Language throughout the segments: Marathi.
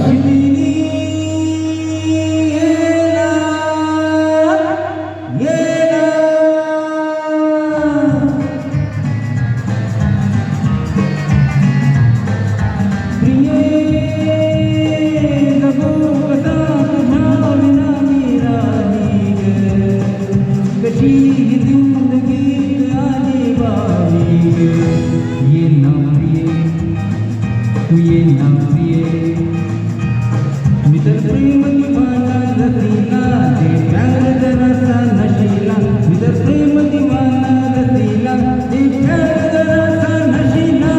अश्विनी येना येना प्रिये जगू कसा तुझ्या विना मी राही ग कशी ही जिंदगीत आली बारी ग ये ना प्रिये तू ये ना प्रिये मी तर प्रेम दिवाना रसीला ते प्यार जरासा नशीला मी तर प्रेम दिवाना रसीला ते प्यार जरासा नशीला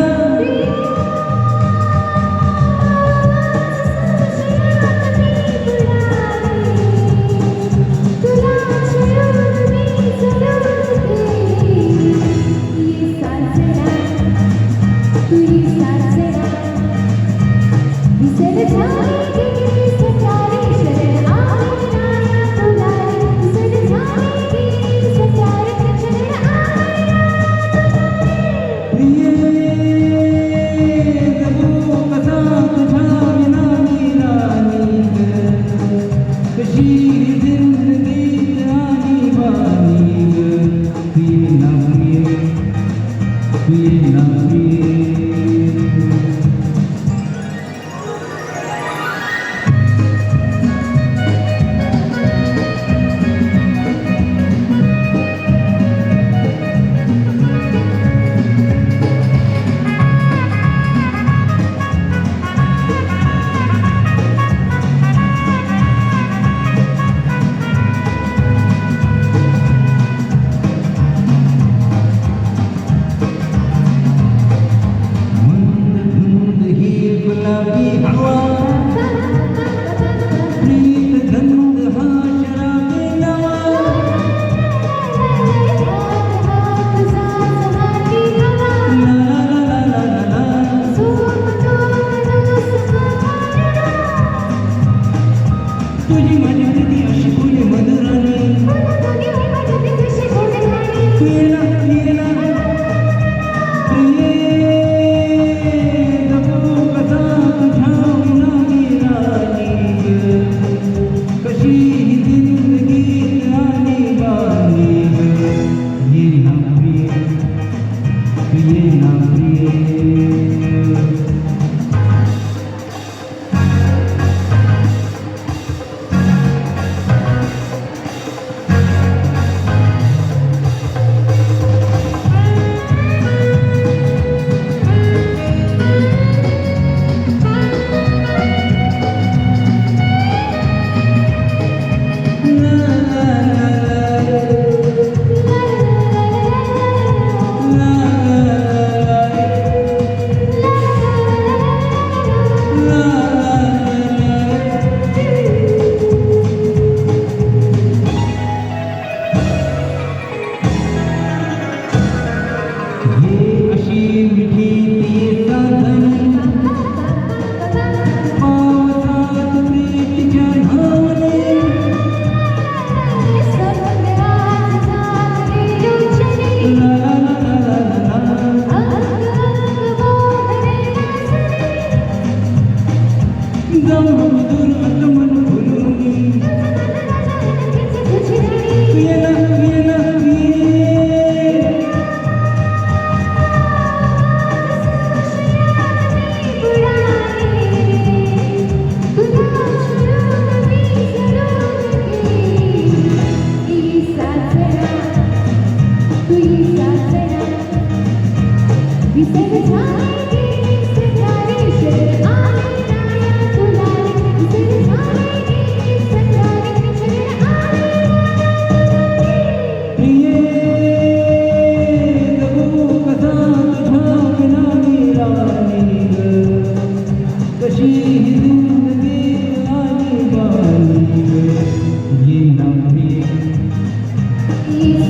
तुझी माझी प्रीती अशी फुले मधुराणी येना येना प्रिये जगू कसा तुझ्या विना मी राणी कशी ही जिंदगीत आली बारी ये ना प्रिये ये ना प्रिये He's